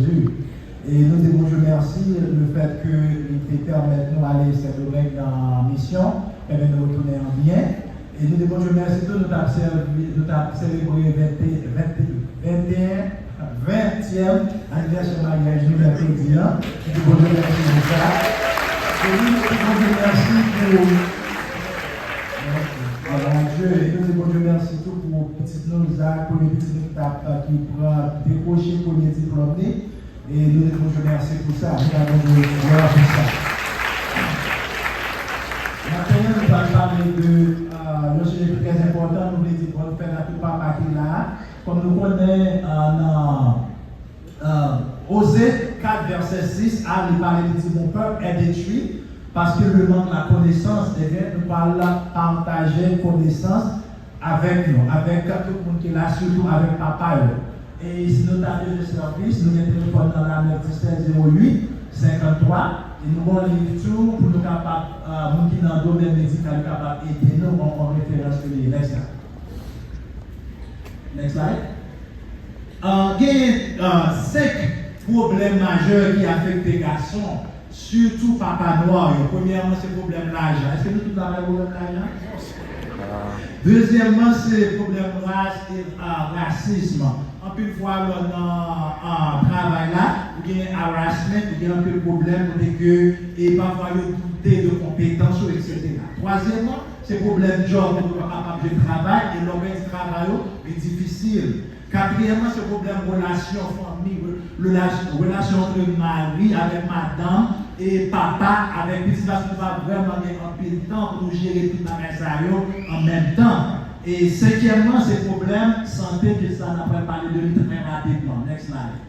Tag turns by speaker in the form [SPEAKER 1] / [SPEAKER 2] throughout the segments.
[SPEAKER 1] Jésus. Et nous disons Dieu merci le fait qu'il te permette de nous aller cette domaine dans la mission, et de nous retourner en bien. Et nous disons Dieu merci de nous avons célébré 20e anniversaire de mariage, nous l'avons dit. Nous disons Dieu merci pour ça. Et nous disons Dieu merci pour Dieu, et nous disons Dieu merci tout pour petite Noza, pour les petites étapes qui prend décrocher pour les diplômés. Et nous disons Dieu merci pour ça. Nous avons Dieu pour ça. Maintenant, nous allons parler de le sujet très important. Nous voulons dire qu'on fait la tout papa qui là. Comme nous connaissons Osée 4, verset 6, à lui parler de dire mon peuple est détruit. Parce que le manque de la connaissance, nous parlons partager connaissance avec nous, avec tout le monde qui est là, surtout avec papa. Et si nous avons le service, nous mettons pendant la 1708 53 et nous avons les tout pour nous capables, nous qui dans le domaine médical, capables d'aider nous en référence que les next slide. Next slide. Il y a 5 problèmes majeurs qui affectent les garçons. Surtout papa noir. Premièrement, c'est le problème de l'argent. Est-ce que nous tous avons le problème de l'argent? Deuxièmement, c'est le problème de race et racisme. En plus, fois, dans le travail là, il y a un harassment, il y a un peu de problème et parfois il y a douter de compétences, etc. Troisièmement, c'est le problème de job, nous sommes capables de travail et l'homme du travail est difficile. Quatrièmement, c'est le problème de relation famille, relation entre mari avec madame et papa avec petit parce qu'on va vraiment gagner un peu de temps pour nous gérer tout la maison en même temps. Et cinquièmement, c'est le problème de santé que ça n'a pas parlé de lui très rapidement. Next slide.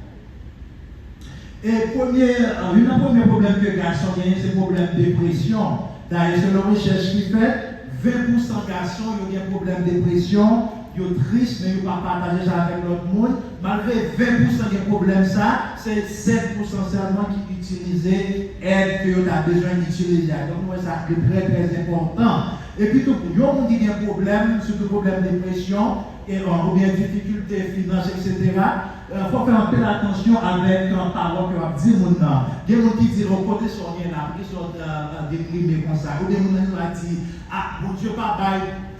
[SPEAKER 1] Et le premier problème que les garçons gagnent, c'est le problème de dépression. D'ailleurs, selon les recherches qui fait, 20% de garçons ont un problème de dépression. Ils sont tristes, mais ils ne peuvent pas partager ça avec l'autre monde. Malgré 20% des problèmes, c'est 7% seulement qui utilisent l'aide que vous avez besoin d'utiliser. Donc, ça c'est très très important. Et puis, il y a des gens qui ont un problème, surtout le problème de dépression, ou bien difficultés financières, etc. Il faut faire un peu attention avec un parole que vous dites maintenant. Il y a des gens qui disent au côté sur rien là, qui sont déprimés comme ça. Ou des gens qui disent ah, mon Dieu, pas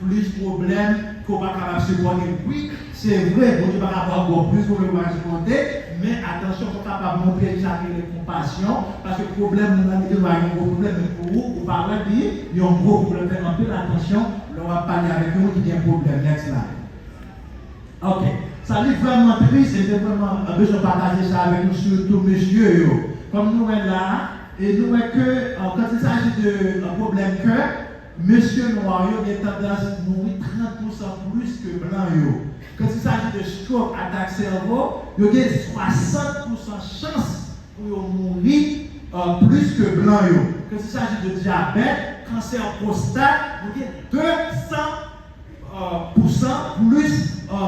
[SPEAKER 1] plus de problèmes qu'on va capable de supporter. Oui, c'est vrai, mon Dieu, pas avoir encore plus de problèmes à supporter, mais attention, il faut capable de montrer déjà les compassion, parce que le problème, nous avons un gros problème, mais pour vous, vous parlez de il y a un gros problème. Faites un peu attention, on va parler avec nous qui a un problème. Next slide. Ok. Ça est vraiment triste et vraiment besoin de partager ça avec nous, surtout monsieur. Comme nous sommes là, et nous voyons que quand il s'agit d'un problème cœur, monsieur noir a tendance à mourir 30% plus que blanc. Quand il s'agit de stroke, attaque cerveau, il y a 60% chance pour mourir plus que blanc. Quand il s'agit de diabète, cancer prostate, il y a 200% plus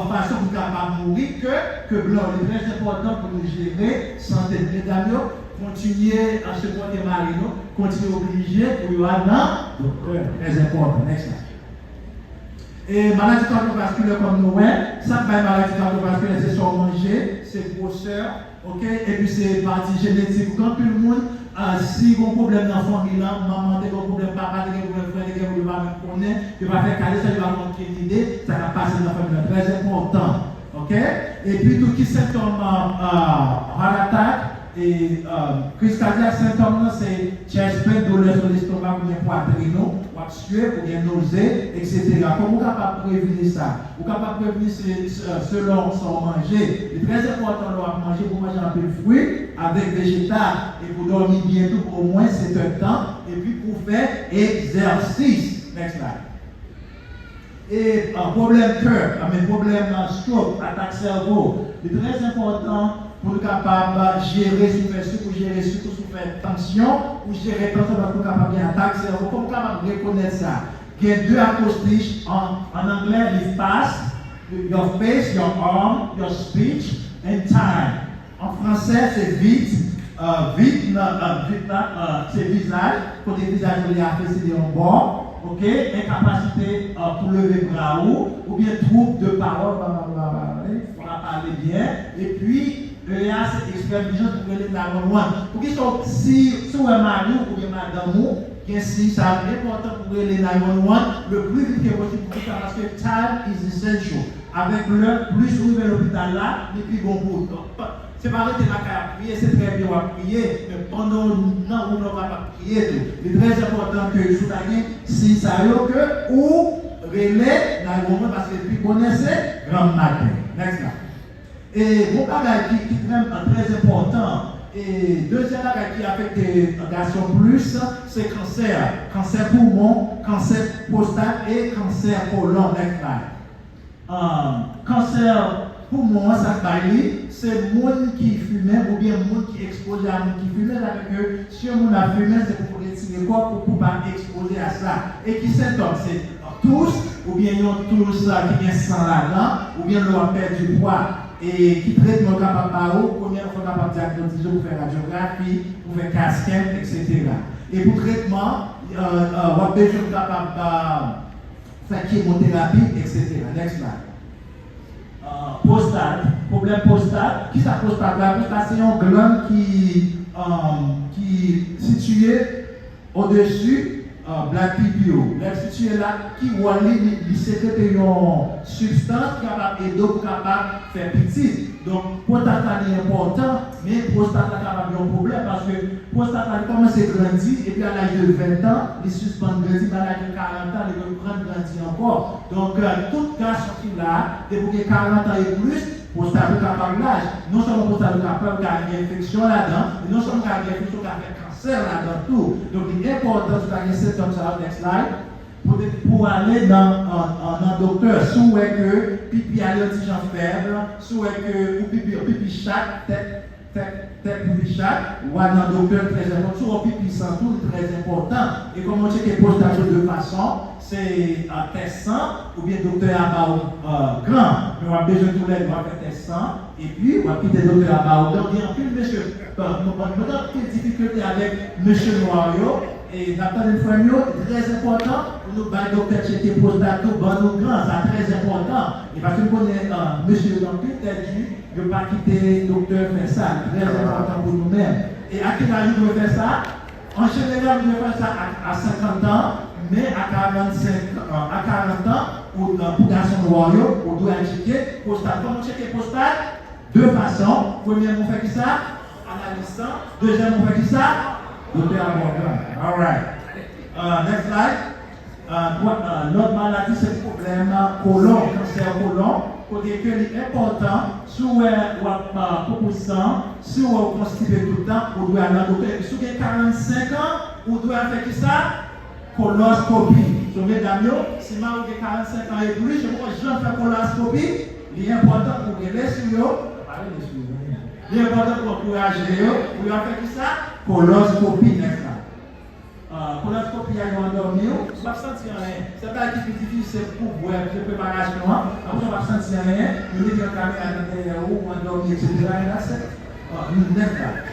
[SPEAKER 1] façon pour capable de mourir que blanc. C'est très important pour nous gérer santé. Mesdames, continuer à se porter marino, continuer à obliger pour y avoir un docteur. Très important. Next slide. Et maladie cardiovasculaire comme nous, ça fait maladie cardiovasculaire, c'est sur manger, c'est grosseur, ok? Et puis c'est partie génétique. Quand tout le monde, si vous avez un problème dans la famille, maman a un problème, papa a un problème, frère a un problème, vous connaissez, il va faire caler ça, il va montrer une idée, ça va passer dans la famille. Très important, ok? Et puis tout qui symptômes heart attack et crise cardiaque, symptômes, c'est chest pain, douleur sur l'estomac, ou bien poitrine, ou sueur, ou bien nausée, etc. Comment vous êtes capable de prévenir ça? Vous êtes capable de prévenir selon son manger. C'est très important de manger, vous mangez un peu de fruits avec végétal et vous dormir bientôt pour au moins 7 heures de temps et puis pour faire exercice. Next slide. Et un problème cœur, un problème stroke, attaque cerveau, c'est très important pour être capable de gérer sous fait sucre, gérer sucre sous fait tension, ou gérer tension pour être capable de attaque cerveau. Comment capable de reconnaître ça? Il y a 2 acoustiques en anglais, live fast, your face, your arm, your speech, and time. En français, c'est vite, c'est visage, côté visage, il y a fait, c'est en bord. Ok, incapacité pour lever bras ou bien trouble de parole, on va parler bien, et puis c'est expert vigilance pour aller dans le monde. Pour que si vous êtes mari ou bien madame, si ça est important pour aller dans le monde, le plus vite que possible pour ça, parce que time is essential. Avec l'heure, plus vous allez à l'hôpital là, et puis bon pour. C'est pas arrêter la carrière prier, c'est très bien à prier, mais pendant le temps où on va pas prier, c'est très important que vous ayez si ça y est que ou relais dans le moment parce que puis connaissez grand matin. Next là. Et mon bagage qui est vraiment très important. Et deuxième bagage qui affecte les garçons plus, c'est cancer. Cancer poumon, cancer prostate et cancer côlon. Next là. Cancer poumon, ça c'est le monde qui fumait ou bien le monde qui exposé à monde qui fumait. Que si on a fumé, c'est pour retirer le corps pour ne pas exposer à ça. Et qui symptômes, c'est tous, ou bien ils ont tous qui ont sang là-dedans, ou bien ils ont perdu du poids. Et qui traite mon capable par où, combien on est capable de diagnostiquer pour faire radiographie, pour faire casquette, etc. Et pour traitement, on a besoin de capable de faire chimiothérapie, etc. Next slide. Prostate, problème prostate. Qui ça prostate? La prostate, c'est une glande qui est située au-dessus black pipio. La située là, qui sécrète une substance capable d'aider pour capable de faire petit. Donc, prostate est important, mais prostate est capable de un problème parce que prostate commence à grandir et puis à l'âge de 20 ans, il suspend de grandir, à l'âge de 40 ans, il reprend de grandir encore. Donc, tout garçon qui là, depuis 40 ans et plus, prostate est capable l'âge. Non seulement prostate est capable de gagner une infection là-dedans, mais non seulement gagner une infection qui a fait cancer là-dedans tout. Donc, il est important de gagner cette symptômes, next slide. Pour aller dans un docteur, soit que pipi a un petit faible, soit que pipi chaque, tête pipi chaque, ou un docteur très important, soit pipi sans tout très important. Et comme on sait que prostate de deux façons, c'est un test sang, ou bien docteur à grand. Mais on a besoin de tout les doigts faire test sang, et puis on va quitter docteur à donc il y a un peu monsieur, nous avons une difficulté avec monsieur Noiro. Et d'après une fois, très important pour nous, le docteur checker prostate, bon ou grand, c'est très important. Et parce que nous connaissons monsieur le docteur, il ne veut pas quitter le docteur faire ça, très important pour nous-mêmes. Et à quel âge nous devons faire ça? En général, nous devons faire ça à 50 ans, mais à 40 ans, pour garçon noir, on doit checker prostate. Comment checker prostate? Deux façons. Premièrement, on fait ça à la distance. Deuxièmement, on fait ça. Docteur Morgan. All right. Next slide. L'autre maladie, c'est le problème côlon, cancer côlon. Côté que c'est important, si vous êtes proposant, si vous êtes constipé tout le temps, vous devez aller à docteur. Si vous avez 45 ans, vous devez faire ça, coloscopie. Donc, mesdames, si vous avez 45 ans et plus, je vais faire coloscopie. Il est important pour les suivre. Il est important pour encourager, vous devez faire ça. Coloscopie, n'est-ce pas? Coloscopie, il y a un endormi, on ne va pas sentir rien. C'est pas qui est difficile, c'est pour voir, c'est préparation. Après, on ne va pas sentir rien, on dit qu'il y a un caméra à l'intérieur, ou endormi, etc. Et là, c'est n'est-ce pas?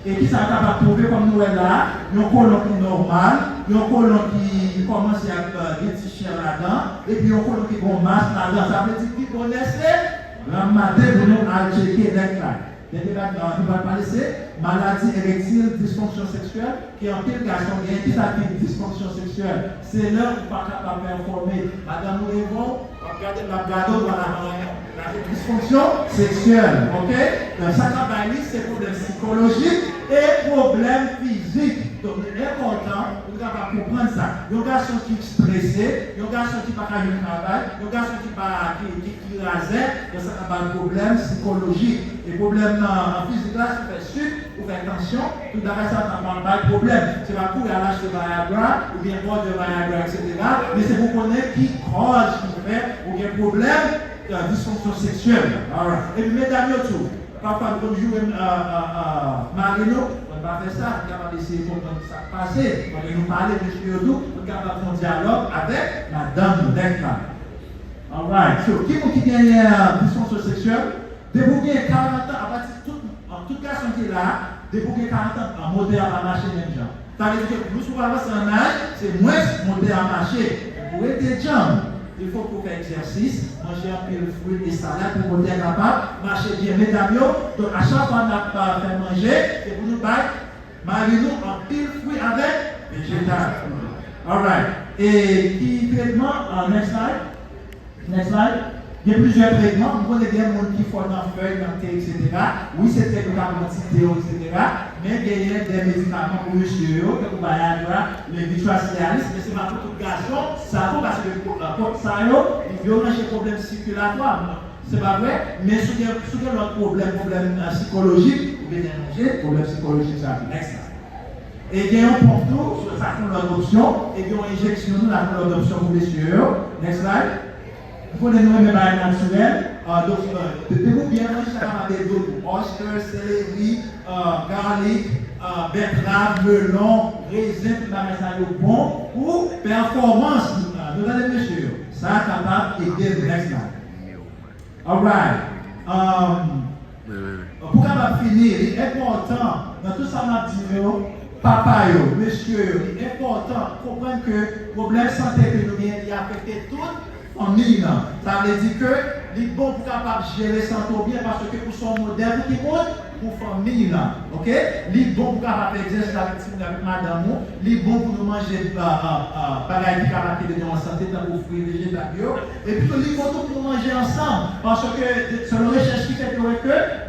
[SPEAKER 1] Et qui ça va trouver comme nous là, il y a un colon qui est normal, il y a un colon qui commence à des petits chiens là-dedans, et puis il y a un colon qui est en masse là-dedans. Ça veut dire qu'il connaissait, la matin, pour nous à checker n'est-ce pas? Il va parler c'est maladie érectile, dysfonction sexuelle, qui en pile garçon, il y a une petite dysfonction sexuelle. C'est là où on n'est pas capable de performer. Madame Moulevon, regardez la gado dans la dysfonction sexuelle. Ok? Donc, ça, c'est problème psychologique et problème physique. Donc, il est important de comprendre ça. Il y a un garçon qui est stressé, il y a un garçon qui n'a pas de travail, il y a un garçon qui rasait, donc ça n'a pas de problème psychologique. Les problèmes physiques là, ça fait suite, ou fait tension, tout d'abord ça n'a pas de problème. C'est pas pour aller acheter de Viagra, ou bien boire de Viagra, etc. Mais c'est pour connaître qui cause, qui fait, ou bien problème de dysfonction sexuelle. Et puis, mesdames, tout. Parfois, comme je joue Marino, on va faire ça, on va essayer de comprendre ce qui s'est passé. On va nous parler de ce que nous, on va faire un dialogue avec la dame de l'Éclat. All right. So, qui gagne dysfonction sexuelle? Dès que vous avez 40 ans, à partir de toute garçon qui est là, dès que vous avez 40 ans, un moteur à marcher même gens. Ça veut dire que plus vous avancez en âge, c'est moins moteur à marcher. Vous êtes des jambes. il faut qu'on fasse exercice, manger un peu de fruits et salade pour qu'on soit capable de marcher bien. Mesdames, donc à chaque fois qu'on a fait manger, et pour nous marier-nous en pile fruits avec végétal. Alright. Et qui traitement, next slide. Next slide. Il y a plusieurs traitements. Vous connaissez bien les gens qui font dans feuilles, dans thé, etc. Oui, c'est très quantité, etc. Mais il y a des médicaments pour monsieur, que vous voyez là, les vitracéalistes, mais ce n'est pas pour tout garçon. Ça va parce que ça y est, il y a des problèmes circulatoires. C'est pas vrai, mais si il y a un problème psychologique, vous pouvez manger, problème psychologique, ça arrive. Next slide. Et il y a un porto, ça fait l'adoption, et il y a une injection, nous avons l'adoption pour messieurs. Next slide. Vous connaissez nous même à naturel. Donc, devez-vous bien manger ça avec d'autres oysters, céleri, garlic, betterave, melon, raisin, tout ça est bon pour performance. Nous allons messieurs. Ça est capable d'aider next slide. Alright. Pour capable finir, il est important dans tout ça m'a dit papa monsieur, il est important de comprendre que le problème de santé que nous avons, il affecte toute famille. Ça veut dire que les bons pour capable gérer santé bien parce que pour son modèle qui monte pour famille là, ok? Les bons pour capable exercer avec madame, les bons pour nous manger pareil qui capable de nous en santé dans vos fruits végétaux et puis les bons pour nous manger ensemble parce que selon les recherches qui fait que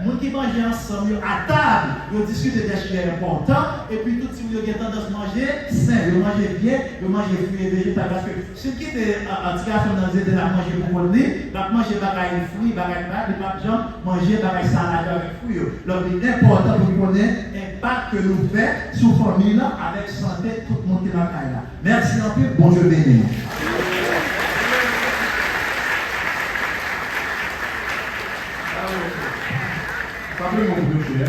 [SPEAKER 1] les qui mangent ensemble à table, ils discutent des sujets importants et puis tout si vous avez tendance à manger sain, vous mangez bien, vous mangez fruits et végétaux parce que ce qui est en tout cas dans de la manger pour le nez, la manger bagaille fruits, bagaille pas, les papillons, manger bagaille salade avec fruits. Donc il est important pour nous connaître l'impact que nous faisons sur la famille avec santé, tout le monde qui est dans la caille. Merci un peu, bon Dieu béni.
[SPEAKER 2] Parlez mon Dieu,